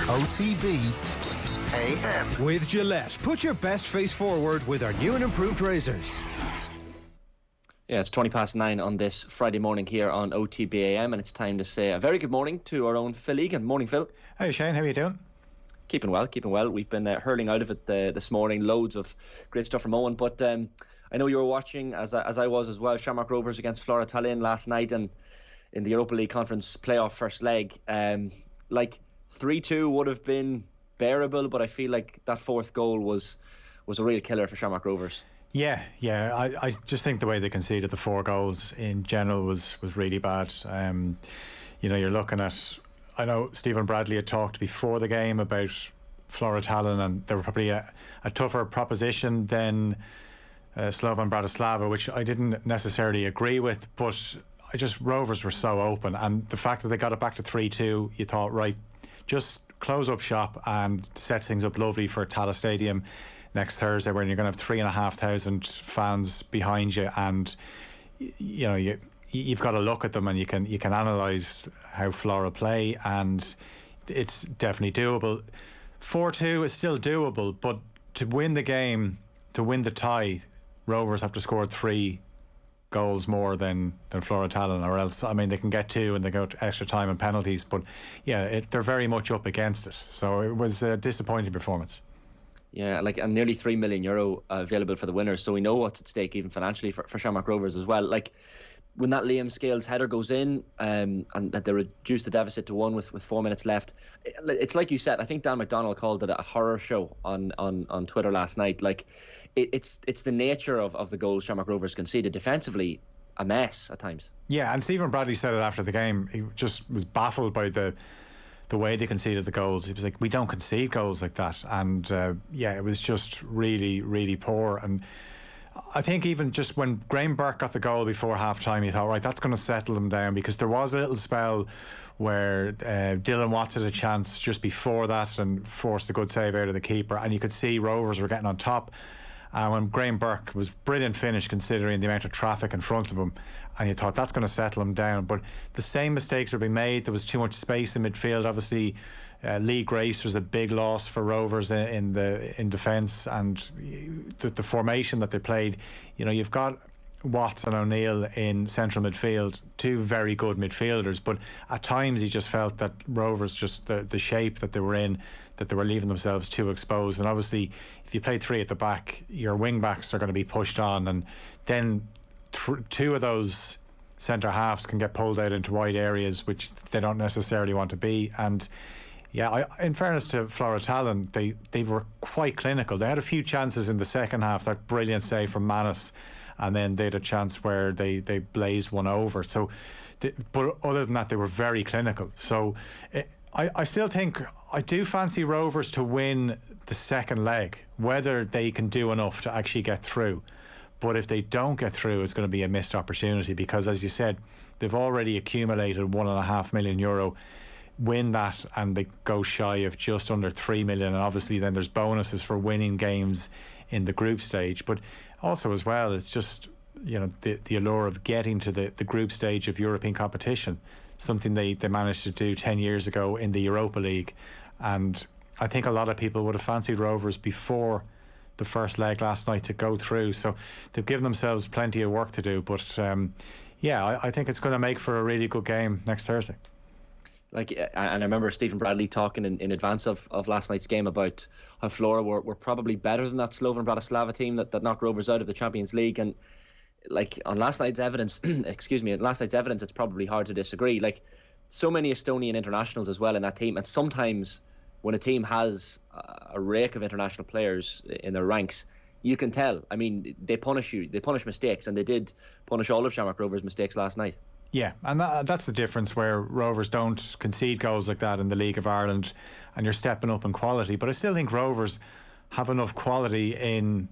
OTB AM. With Gillette, put your best face forward with our new and improved razors. Yeah, it's 9:20 on this Friday morning here on OTB AM, and it's time to say a very good morning to our own Phil Egan. Morning, Phil. Hey Shane, how are you doing? Keeping well. We've been hurling out of it this morning. Loads of great stuff from Owen, but I know you were watching, as I was as well, Shamrock Rovers against Fiorentina last night, and in the Europa League Conference playoff first leg. 3-2 would have been bearable, but I feel like that fourth goal was a real killer for Shamrock Rovers. Yeah. I just think the way they conceded the 4 goals in general was really bad. You're looking at, I know Stephen Bradley had talked before the game about Fiorentina, and they were probably a tougher proposition than Slovan Bratislava, which I didn't necessarily agree with, but Rovers were so open, and the fact that they got it back to 3-2, you thought, right, just close up shop and set things up lovely for Tala Stadium next Thursday, where you're going to have 3,500 fans behind you, and you've got to look at them and you can analyse how Flora play, and it's definitely doable. 4-2 is still doable, but to win the game, to win the tie, Rovers have to score 3 goals more than Fiorentina, or else, I mean, they can get 2 and they go to extra time and penalties, but yeah, they're very much up against it, so it was a disappointing performance. Yeah, and nearly €3 million available for the winners, so we know what's at stake even financially for Shamrock Rovers as well. Like, when that Liam Scales header goes in, and that they reduce the deficit to 1 with 4 minutes left, it's like you said. I think Dan McDonnell called it a horror show on Twitter last night. Like, it's the nature of the goals Shamrock Rovers conceded. Defensively, a mess at times. Yeah, and Stephen Bradley said it after the game. He just was baffled by the way they conceded the goals. He was like, we don't concede goals like that, and it was just really, really poor. And I think even just when Graham Burke got the goal before half time, you thought, right, that's going to settle them down, because there was a little spell where Dylan Watts had a chance just before that and forced a good save out of the keeper, and you could see Rovers were getting on top. When Graham Burke was brilliant finish considering the amount of traffic in front of him, and you thought that's going to settle him down, but the same mistakes were being made. There was too much space in midfield. Obviously, Lee Grace was a big loss for Rovers in defence, and the formation that they played, you've got Watts and O'Neill in central midfield, 2 very good midfielders, but at times you just felt that Rovers, just the shape that they were in, that they were leaving themselves too exposed. And obviously, if you play 3 at the back, your wing backs are going to be pushed on, and then 2 of those centre halves can get pulled out into wide areas which they don't necessarily want to be. And in fairness to Fiorentina, they were quite clinical. They had a few chances in the second half, that brilliant save from Manis, and then they had a chance where they blazed one over. So, but other than that, they were very clinical. So I still think, I do fancy Rovers to win the second leg, whether they can do enough to actually get through. But if they don't get through, it's going to be a missed opportunity, because, as you said, they've already accumulated €1.5 million. Win that and they go shy of just under 3 million, and obviously then there's bonuses for winning games in the group stage. But also as well, it's just the allure of getting to the group stage of European competition, something they managed to do 10 years ago in the Europa League. And I think a lot of people would have fancied Rovers before the first leg last night to go through, so they've given themselves plenty of work to do. But I think it's going to make for a really good game next Thursday. And I remember Stephen Bradley talking in advance of last night's game about how Flora were probably better than that Slovan Bratislava team that knocked Rovers out of the Champions League. And on last night's evidence, it's probably hard to disagree. Like, so many Estonian internationals as well in that team, and sometimes when a team has a rake of international players in their ranks, you can tell. I mean, they punish mistakes, and they did punish all of Shamrock Rovers' mistakes last night. Yeah, and that's the difference, where Rovers don't concede goals like that in the League of Ireland, and you're stepping up in quality. But I still think Rovers have enough quality in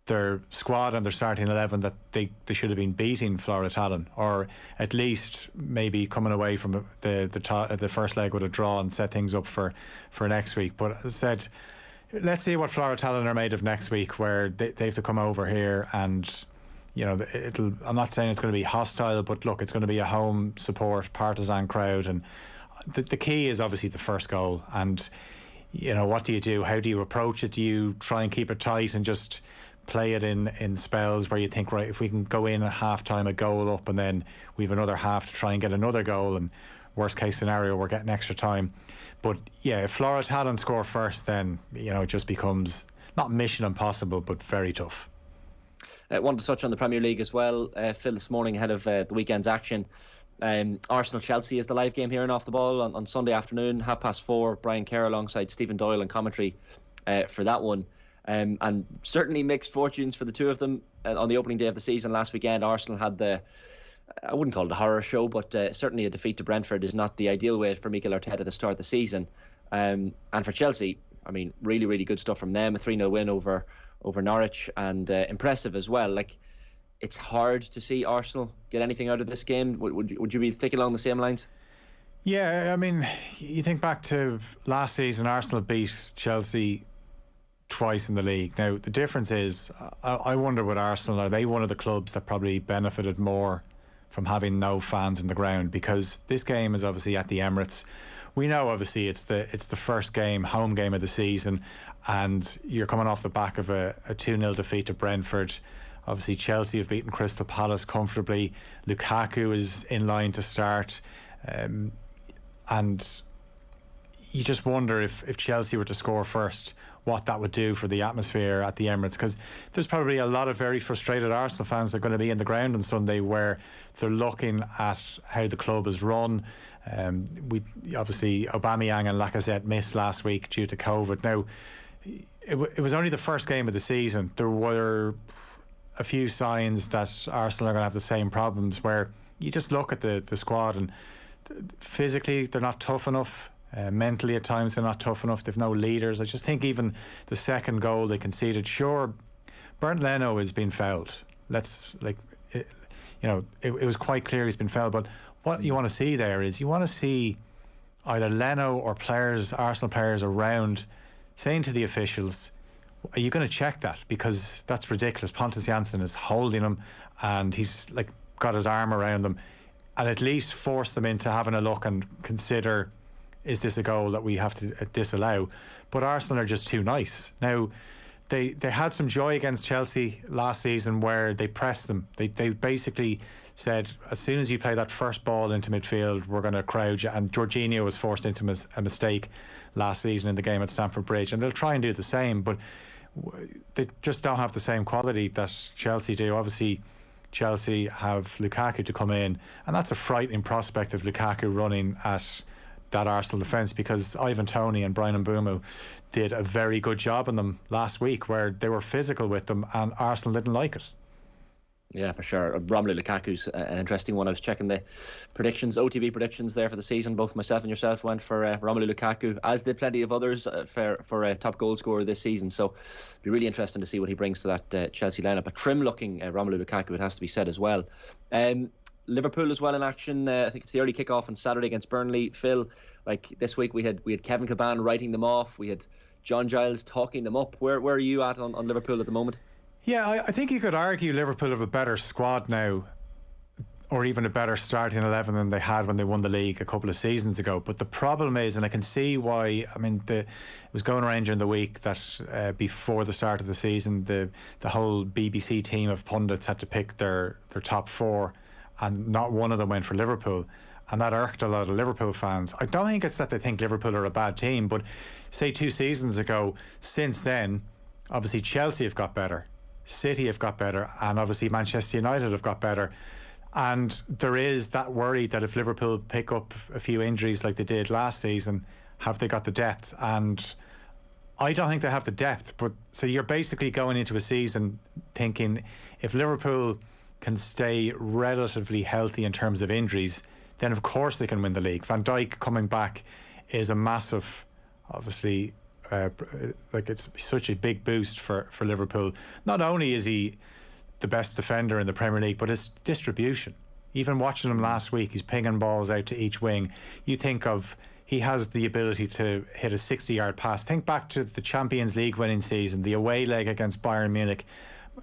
their squad and their starting 11 that they should have been beating Fiorentina, or at least maybe coming away from the first leg with a draw and set things up for next week. But as I said, let's see what Fiorentina are made of next week, where they have to come over here and you know, I'm not saying it's going to be hostile, but look, it's going to be a home support partisan crowd, and the key is obviously the first goal. And, what do you do? How do you approach it? Do you try and keep it tight and just play it in spells where you think, right, if we can go in at half time, a goal up, and then we have another half to try and get another goal, and worst case scenario, we're getting extra time. But yeah, if Fiorentina score first, then, it just becomes not mission impossible, but very tough. I wanted to touch on the Premier League as well, Phil, this morning ahead of the weekend's action. Arsenal-Chelsea is the live game here and Off the Ball on Sunday afternoon, 4:30. Brian Kerr alongside Stephen Doyle and commentary for that one. And certainly mixed fortunes for the two of them. On the opening day of the season last weekend, Arsenal had I wouldn't call it a horror show, but certainly a defeat to Brentford is not the ideal way for Mikel Arteta to start the season. And for Chelsea, I mean, really, really good stuff from them. A 3-0 win over Norwich, and impressive as well. Like, it's hard to see Arsenal get anything out of this game. Would you be thinking along the same lines? Yeah, I mean, you think back to last season, Arsenal beat Chelsea twice in the league. Now, the difference is, I wonder with Arsenal, are they one of the clubs that probably benefited more from having no fans in the ground? Because this game is obviously at the Emirates. We know obviously it's the first game, home game of the season, and you're coming off the back of a 2-0 defeat to Brentford. Obviously Chelsea have beaten Crystal Palace comfortably. Lukaku is in line to start, and you just wonder if Chelsea were to score first, what that would do for the atmosphere at the Emirates, because there's probably a lot of very frustrated Arsenal fans that are going to be in the ground on Sunday, where they're looking at how the club is run. We obviously, Aubameyang and Lacazette missed last week due to COVID. Now, it was only the first game of the season. There were a few signs that Arsenal are going to have the same problems, where you just look at the squad, and physically they're not tough enough. Mentally at times they're not tough enough. They've no leaders. I just think even the second goal they conceded, sure, Bernd Leno has been fouled. It was quite clear he's been fouled, but what you want to see there is, you want to see either Leno or Arsenal players around saying to the officials, are you going to check that? Because that's ridiculous. Pontus Jansson is holding him, and he's got his arm around them, and at least force them into having a look and consider, is this a goal that we have to disallow? But Arsenal are just too nice. Now, they had some joy against Chelsea last season, where they pressed them. They basically said, as soon as you play that first ball into midfield, we're going to crowd you. And Jorginho was forced into a mistake last season in the game at Stamford Bridge, and they'll try and do the same, but they just don't have the same quality that Chelsea do. Obviously, Chelsea have Lukaku to come in, and that's a frightening prospect of Lukaku running at that Arsenal defence, because Ivan Toney and Bryan Mbeumo did a very good job on them last week, where they were physical with them, and Arsenal didn't like it. Yeah, for sure. Romelu Lukaku's an interesting one. I was checking the predictions, OTB predictions there for the season. Both myself and yourself went for Romelu Lukaku, as did plenty of others for top goal scorer this season. So it'll be really interesting to see what he brings to that Chelsea lineup. A trim-looking Romelu Lukaku, it has to be said as well. Liverpool as well in action. I think it's the early kick-off on Saturday against Burnley. Phil, this week we had Kevin Kilbane writing them off. We had John Giles talking them up. Where are you at on Liverpool at the moment? Yeah, I think you could argue Liverpool have a better squad now, or even a better starting 11 than they had when they won the league a couple of seasons ago. But the problem is, and I can see why, I mean, it was going around during the week that before the start of the season, the whole BBC team of pundits had to pick their top four, and not one of them went for Liverpool. And that irked a lot of Liverpool fans. I don't think it's that they think Liverpool are a bad team, but say 2 seasons ago, since then, obviously Chelsea have got better, City have got better, and obviously Manchester United have got better. And there is that worry that if Liverpool pick up a few injuries like they did last season, have they got the depth? And I don't think they have the depth. But so you're basically going into a season thinking, if Liverpool can stay relatively healthy in terms of injuries, then of course they can win the league. Van Dijk coming back is a massive, obviously, it's such a big boost for Liverpool. Not only is he the best defender in the Premier League, but his distribution. Even watching him last week, he's pinging balls out to each wing. You think of, he has the ability to hit a 60-yard pass. Think back to the Champions League winning season, the away leg against Bayern Munich,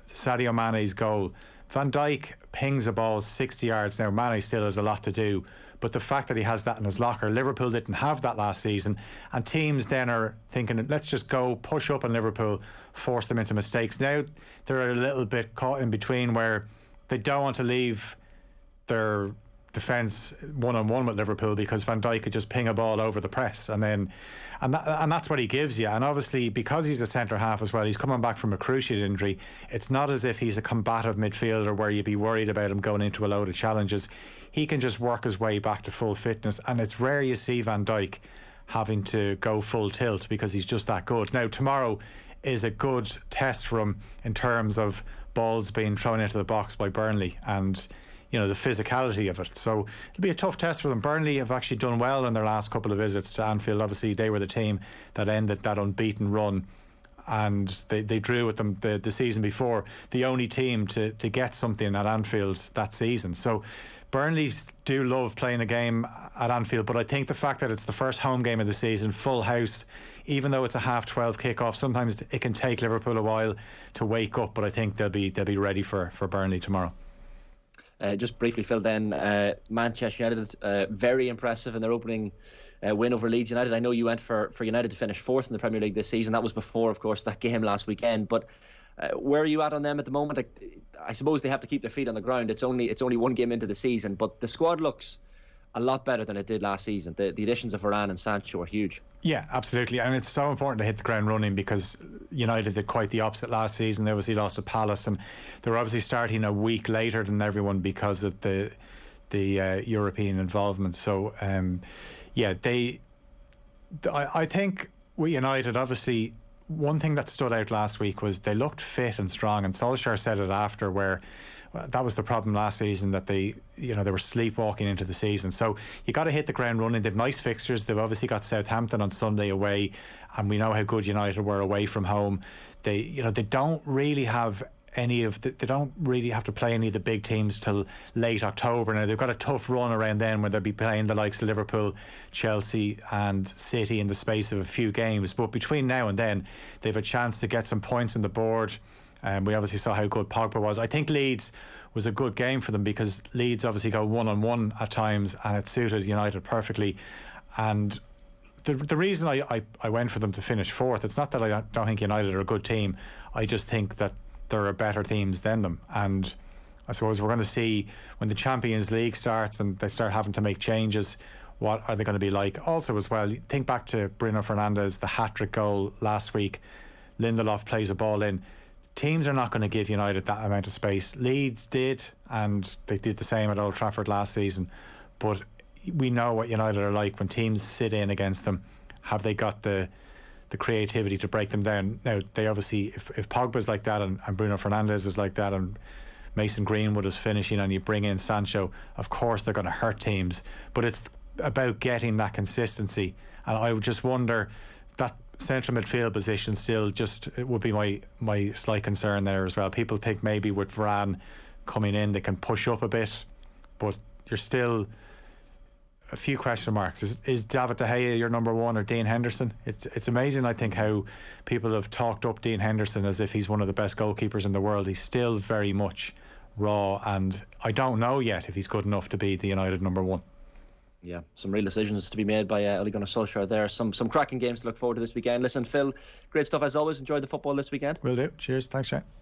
Sadio Mane's goal. Van Dijk pings a ball 60 yards. Now, Mane still has a lot to do, but the fact that he has that in his locker, Liverpool didn't have that last season, and teams then are thinking, let's just go push up on Liverpool, force them into mistakes. Now they're a little bit caught in between where they don't want to leave their defence one-on-one with Liverpool, because Van Dijk could just ping a ball over the press, and that's what he gives you. And obviously, because he's a centre half as well, he's coming back from a cruciate injury. It's not as if he's a combative midfielder where you'd be worried about him going into a load of challenges. He can just work his way back to full fitness, and it's rare you see Van Dijk having to go full tilt because he's just that good. Now tomorrow is a good test for him in terms of balls being thrown into the box by Burnley, and you know, the physicality of it. So it'll be a tough test for them. Burnley have actually done well in their last couple of visits to Anfield. Obviously they were the team that ended that unbeaten run, and they drew with them the season before, the only team to get something at Anfield that season. So Burnley do love playing a game at Anfield, but I think the fact that it's the first home game of the season, full house, even though it's a 12:30 kick-off, sometimes it can take Liverpool a while to wake up, but I think they'll be ready for Burnley tomorrow. Just briefly, Phil, then Manchester United, very impressive in their opening win over Leeds United. I know you went for United to finish fourth in the Premier League this season. That was before, of course, that game last weekend. But where are you at on them at the moment? I suppose they have to keep their feet on the ground. It's only one game into the season, but the squad looks a lot better than it did last season. The additions of Varane and Sancho are huge. Yeah, absolutely. And it's so important to hit the ground running, because United did quite the opposite last season. They obviously lost to Palace, and they were obviously starting a week later than everyone because of the European involvement. So I think we United, obviously one thing that stood out last week was they looked fit and strong, and Solskjaer said it after, where that was the problem last season, that they were sleepwalking into the season. So you got to hit the ground running. They've nice fixtures. They've obviously got Southampton on Sunday away, and we know how good United were away from home. They don't really have they don't really have to play any of the big teams till late October. Now they've got a tough run around then, where they'll be playing the likes of Liverpool, Chelsea and City in the space of a few games. But between now and then, they've a chance to get some points on the board. We obviously saw how good Pogba was. I think Leeds was a good game for them, because Leeds obviously go one-on-one at times, and it suited United perfectly. And the reason I went for them to finish fourth, it's not that I don't think United are a good team. I just think that there are better teams than them, and I suppose we're going to see when the Champions League starts and they start having to make changes, what are they going to be like. Also as well, think back to Bruno Fernandes, the hat-trick goal last week. Lindelof plays a ball in. Teams are not going to give United that amount of space. Leeds did, and they did the same at Old Trafford last season, but we know what United are like when teams sit in against them. Have they got the creativity to break them down? Now, they obviously, if Pogba's like that, and Bruno Fernandes is like that, and Mason Greenwood is finishing, and you bring in Sancho, of course they're going to hurt teams. But it's about getting that consistency, and I would just wonder, that central midfield position still it would be my slight concern there as well. People think maybe with Varane coming in they can push up a bit, but you're still a few question marks. Is David De Gea your number one, or Dean Henderson? It's amazing, I think, how people have talked up Dean Henderson as if he's one of the best goalkeepers in the world. He's still very much raw, and I don't know yet if he's good enough to be the United number one. Yeah, some real decisions to be made by Ole Gunnar Solskjaer there. Some cracking games to look forward to this weekend. Listen, Phil, great stuff as always. Enjoy the football this weekend. Will do. Cheers. Thanks, Shane.